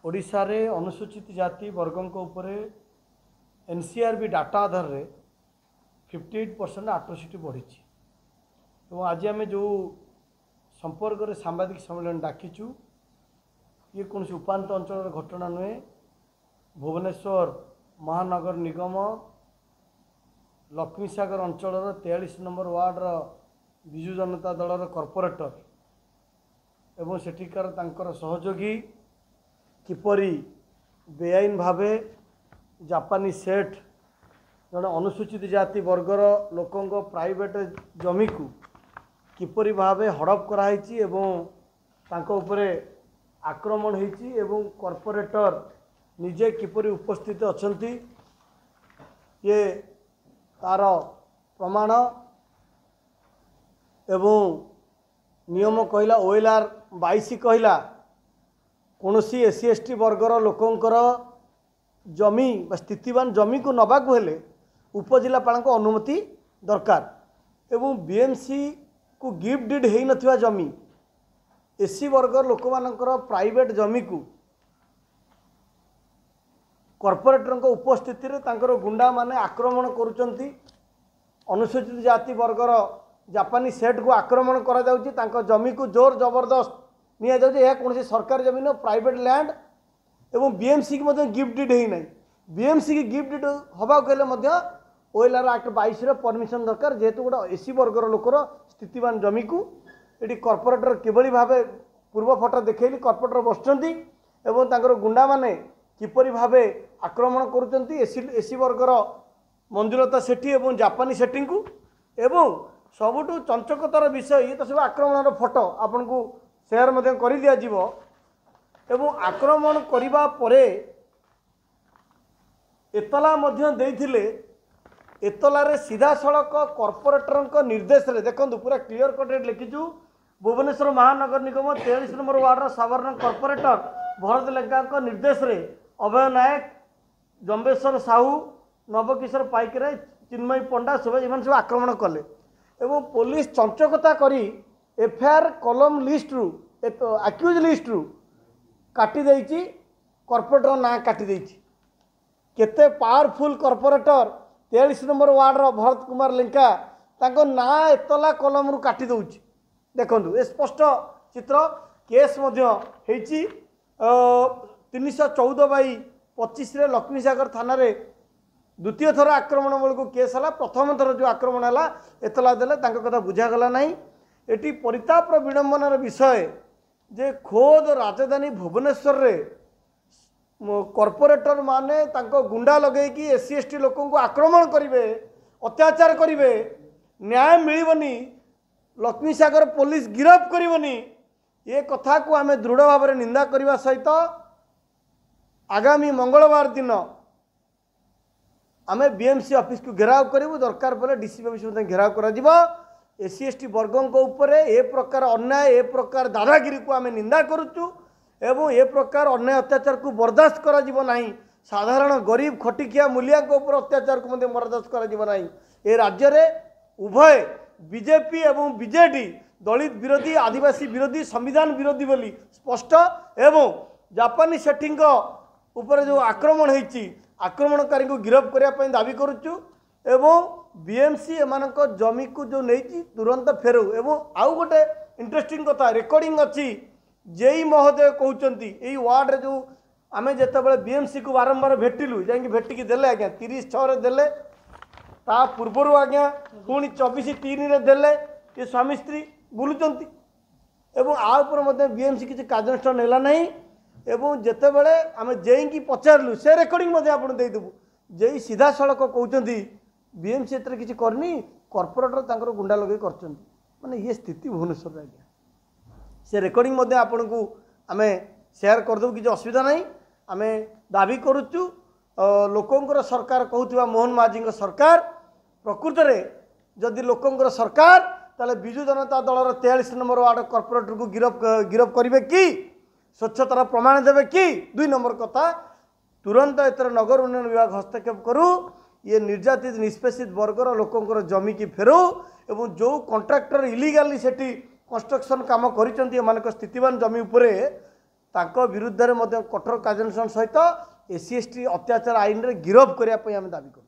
ओडिशा रे अनुसूचित जाति वर्गों उपरे एनसीआरबी डाटा आधार रे 58% आट्रोसिटी बढ़ी। आज आम जो संपर्क में सांबादिक सम्मेलन डाकिचु ये कौन उपात अंचल घटना नुहे। भुवनेश्वर महानगर निगम लक्ष्मीसागर अंचल 43 नंबर वार्डर विजु जनता दलर कॉर्पोरेटर एवं सेठिकार तांकर सहयोगी किपरि बेआईन भावे जापानी सेठ जड़े अनुसूचित जाति वर्गर लोकों प्राइवेट जमी को किपरि भावे हड़प कराई एवं तांको उपरे आक्रमण होती एवं कॉर्पोरेटर निजे किपरि उपस्थित अछंती ये तार प्रमाण एवं नियम कहला OLR 22 कहला कौनसी SC ST वर्गर लोकंकर जमी स्थितिवान जमी को नबाक हेले उपजिलापाल को अनुमति दरकार एवं BMC को गिफ्ट डीड हो नथिबा जमी SC वर्गर लोक मानकर प्राइवेट जमी को कॉर्पोरेटर उपस्थिति रे तांकर गुंडा माने आक्रमण करुचंती। अनुसूचित जाति वर्गर जापानी सेठ को आक्रमण करा जाउची, तांकर जमी को जोर जबरदस्त निया जाउची। यह कौन सरकारी जमीन प्राइवेट लैंड एवं BMC की मध्य गिफ्ट डीड ही नहीं। BMC की गिफ्ट डीड हवा कहले मध्य OLR एक्ट 22 रे परमिशन दरकार जेहेतु गोटे SC वर्गर लोकर स्थितिवान जमी को ये कॉर्पोरेटर किभली भावे पूर्व फोटो देखैली कॉर्पोरेटर बसचंती एवं तांकर गुंडा माने किपरि भावे आक्रमण करुचंती SC वर्गर मंजुलता सेठी एवं जापानी सेठी को एवं सबुठु चंचकतार विषय ये तो सब आक्रमण फोटो आपन को शेयर मध्य कर दिया जीवो एवं आक्रमण करिबा परे एतला मध्य देइथिले। एतला रे सीधा सड़क कॉर्पोरेटर निर्देश रे देखंतु पूरा क्लियर कट लिखिचु। भुवनेश्वर महानगर निगम 43 नंबर वार्ड साधारण कॉर्पोरेटर भरत लेंका निर्देश रे अभय नायक जम्बेश्वर साहू नवकिशोर पाइकरे चिन्मयी पंडा सब इन सब आक्रमण कले एवं पुलिस चंचकता करी FIR कलम लिस्ट रु आक्यूज लिस्ट रु काटी देइची कॉर्पोरेटर ना काटी देइची। केते powerful corporator 43 number वार्डर Bharat Kumar Lenka ताको ना एतला कलम रु काटी दउची। देखंतु ए स्पष्ट चित्र केस मध्य हेची 314/25 रे लक्ष्मीसागर थाना रे द्वितीय थर आक्रमण बेलू केस है। प्रथम थर जो आक्रमण है एतला देले तांको कथा बुझागला नहीं। एटी परितापर विडंबनार विषय जे खोद राजधानी भुवनेश्वर रे कॉर्पोरेटर माने तांको गुंडा लगे कि SC ST लोकों को आक्रमण करिवे अत्याचार करिवे न्याय मिलबनी लक्ष्मीसागर पुलिस गिरफ करबनी ये कथा को आम दृढ़ भाव में निंदा करने सहित आगामी मंगलवार दिन आम BMC ऑफिस को घेराव करूँ दरकार पड़े DCP ऑफिस में घेराव कर SC ST वर्गों ऊपर ए प्रकार अन्याय ए प्रकार दादागिरी को आम निंदा करुचु एवं ए प्रकार अन्याय अत्याचार को बर्दाश्त करा जीवो नहीं। साधारण गरीब खटिकिया मूलिया को ऊपर अत्याचार को बर्दाश्त करा जीवो नहीं। ए राज्य रे उभय BJP एवं BJD दलित विरोधी आदिवासी विरोधी संविधान विरोधी बोली स्पष्ट एवं जापानी सेठी ऊपर जो आक्रमण होती आक्रमणकारी को गिरफ करने दाबी करुचु एवं BMC एमानक जमी को जो नहीं तुरंत फेरु एवं आउ गोटे इंटरेस्टिंग कथा रेकर्डिंग अच्छी जेई महोदय कहते यही वार्ड जो आम जिते BMC को बारंबार भेटिलु जा भेटिकी देले आज्ञा 30/6 देले ता पूर्वर आज्ञा पुणी 24/3 देले ये स्वामी स्त्री बुलुचंती एवं आ BMC किसी कार्यानुष्ठान नेला नहीं एवं जिते बड़े आम जेई पचारू से रेकर्डिंग आप देदेबू जे सीधा सड़क कहते BMC एत किसी करनी कॉर्पोरेटर तांकर गुंडा लगे कर माने ये स्थिति भुवनेश्वर आज्ञा से रेकर्डिंग आपन को आम शेयर करदेव किसी असुविधा नहीं। आम दाबी करुचु लोकंर सरकार कहूथिबा मोहन माझी सरकार प्रकृत में जदि लोकंर सरकार ताले विजु जनता दलर 43 नंबर वार्ड कॉर्पोरेटर को गिरफ करेंगे कि स्वच्छतार प्रमाण देवे कि 2 नंबर कथा तुरंत एतर नगर उन्नयन विभाग हस्तक्षेप करू ये निर्यातित निष्पेषित वर्गर लोकंर जमी की फेरू एवं जो कॉन्ट्राक्टर इलीगाली सेठी कंस्ट्रक्शन काम करिसेंती एमानक स्थितिवान जमी उपरे तांको विरुद्ध में कठोर कार्यानुष्ठान सहित एससी एसटी अत्याचार आईन रे गिरफ करने आम दाबी करूँ।